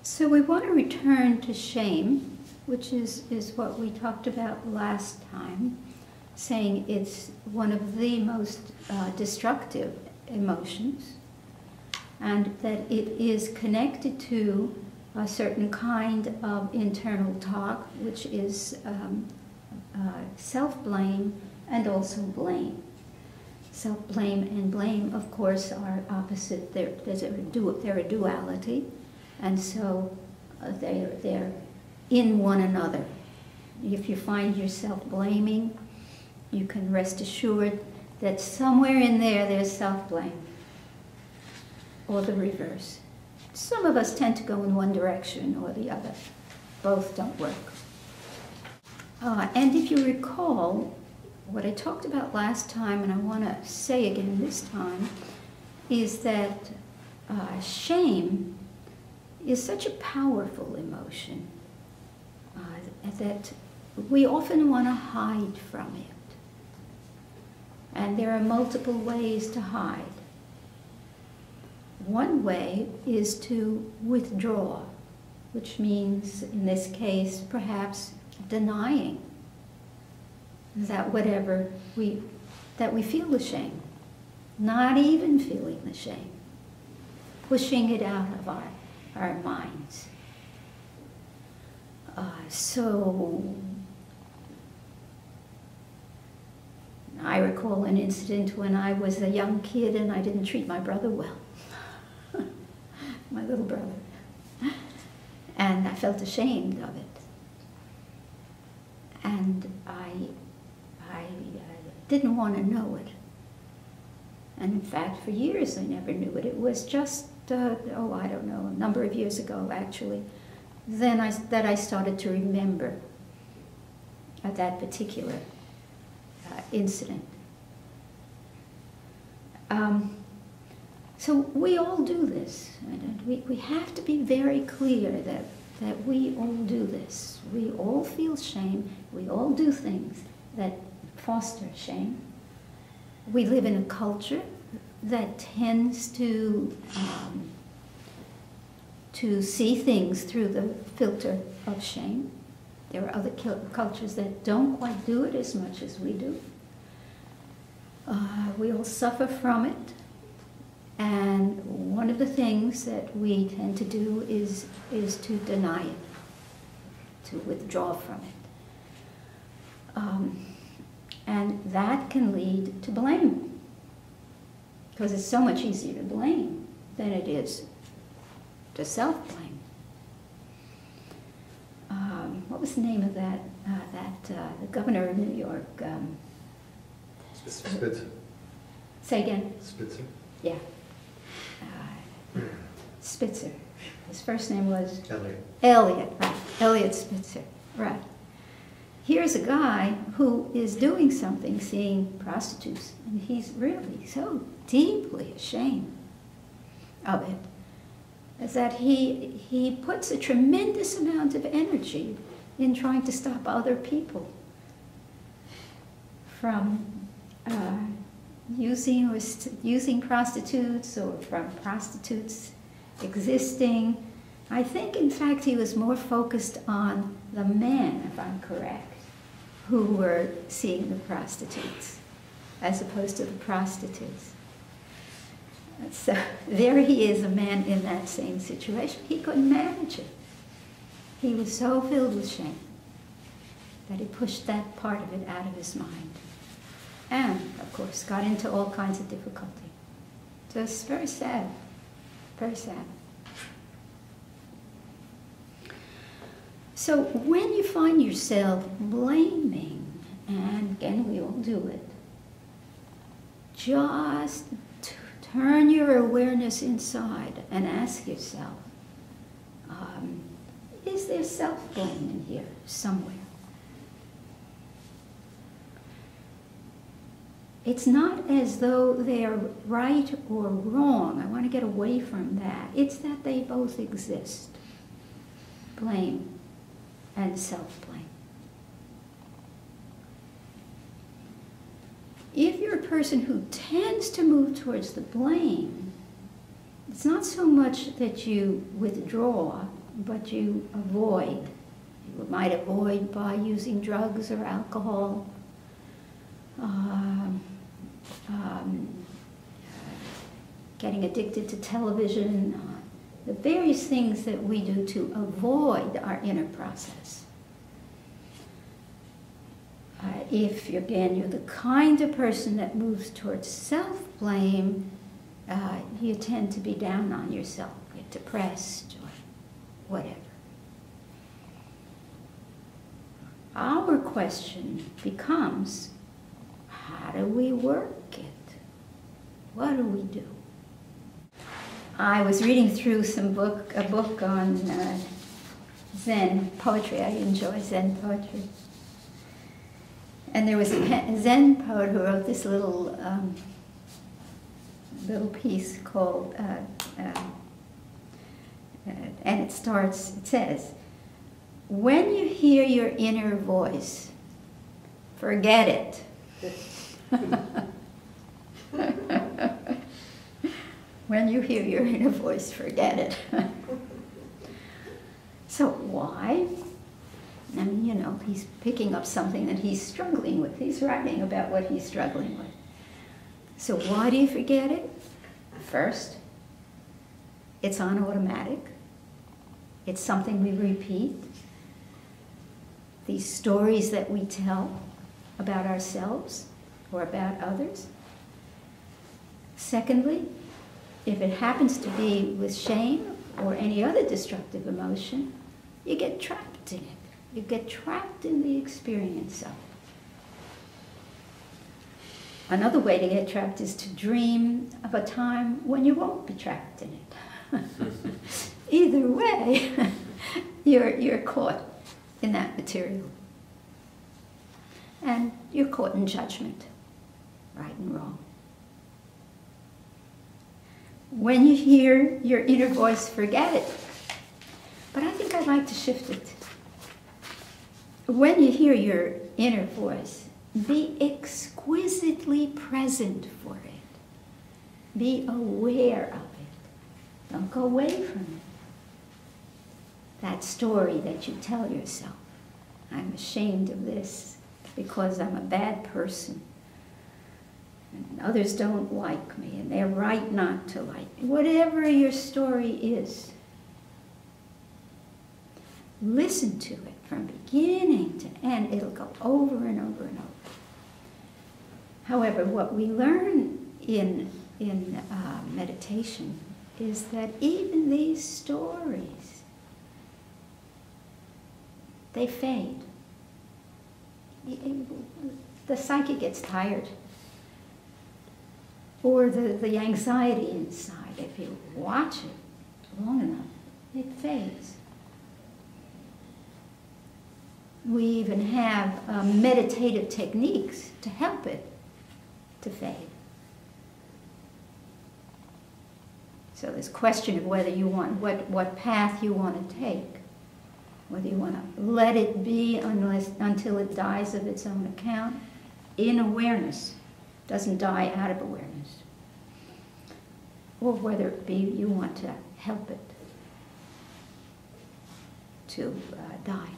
So we want to return to shame, which is what we talked about last time, saying it's one of the most destructive emotions, and that it is connected to a certain kind of internal talk, which is self-blame and also blame. Self-blame and blame, of course, are opposite. They're a duality, and so they're in one another. If you find yourself blaming, you can rest assured that somewhere in there's self-blame, or the reverse. Some of us tend to go in one direction or the other. Both don't work. And if you recall, what I talked about last time, and I want to say again this time, is that shame is such a powerful emotion that we often want to hide from it. And there are multiple ways to hide. One way is to withdraw, which means, in this case, perhaps denying that that we feel the shame, not even feeling the shame, pushing it out of our minds. So I recall an incident when I was a young kid and I didn't treat my brother well, my little brother, and I felt ashamed of it. And I didn't want to know it. And in fact, for years I never knew it. It was just, I don't know, a number of years ago, actually, that I started to remember that particular incident. So we all do this. And we have to be very clear that we all do this. We all feel shame. We all do things that foster shame. We live in a culture that tends to see things through the filter of shame. There are other cultures that don't quite do it as much as we do. We all suffer from it. And one of the things that we tend to do is to deny it, to withdraw from it. And that can lead to blame, because it's so much easier to blame than it is to self-blame. What was the name of the governor of New York? Spitzer. Say again? Spitzer? Yeah. Spitzer. His first name was? Elliot. Elliot, right. Elliot Spitzer, right. Here's a guy who is doing something, seeing prostitutes, and he's really so deeply ashamed of it, is that he puts a tremendous amount of energy in trying to stop other people from using prostitutes, or from prostitutes existing. I think, in fact, he was more focused on the men, if I'm correct, who were seeing the prostitutes, as opposed to the prostitutes. So there he is, a man in that same situation. He couldn't manage it. He was so filled with shame that he pushed that part of it out of his mind. And, of course, got into all kinds of difficulty. So it's very sad, very sad. So when you find yourself blaming, and again, we all do it, just turn your awareness inside and ask yourself, is there self-blame in here somewhere? It's not as though they are right or wrong. I want to get away from that. It's that they both exist. Blame and self-blame. If you're a person who tends to move towards the blame, it's not so much that you withdraw but you avoid. You might avoid by using drugs or alcohol, getting addicted to television, the various things that we do to avoid our inner process. If, again, you're the kind of person that moves towards self-blame, you tend to be down on yourself, get depressed, or whatever. Our question becomes, how do we work it? What do we do? I was reading through a book on Zen poetry. I enjoy Zen poetry. And there was a Zen poet who wrote this little piece called, and it says, when you hear your inner voice, forget it. When you hear your inner voice, forget it. So why? I mean, you know, he's picking up something that he's struggling with. He's writing about what he's struggling with. So why do you forget it? First, it's on automatic. It's something we repeat. These stories that we tell about ourselves or about others. Secondly, if it happens to be with shame or any other destructive emotion, you get trapped in it. You get trapped in the experience of it. Another way to get trapped is to dream of a time when you won't be trapped in it. Either way, you're caught in that material. And you're caught in judgment, right and wrong. When you hear your inner voice, forget it. But I think I'd like to shift it. When you hear your inner voice, be exquisitely present for it. Be aware of it. Don't go away from it. That story that you tell yourself, I'm ashamed of this because I'm a bad person. And others don't like me, and they're right not to like me. Whatever your story is, listen to it from beginning to end. It'll go over and over and over. However, what we learn in meditation is that even these stories, they fade. The psyche gets tired. Or the anxiety inside, if you watch it long enough, it fades. We even have meditative techniques to help it to fade. So this question of whether you want, what path you want to take, whether you want to let it be until it dies of its own account, in awareness, doesn't die out of awareness, or whether it be you want to help it to die.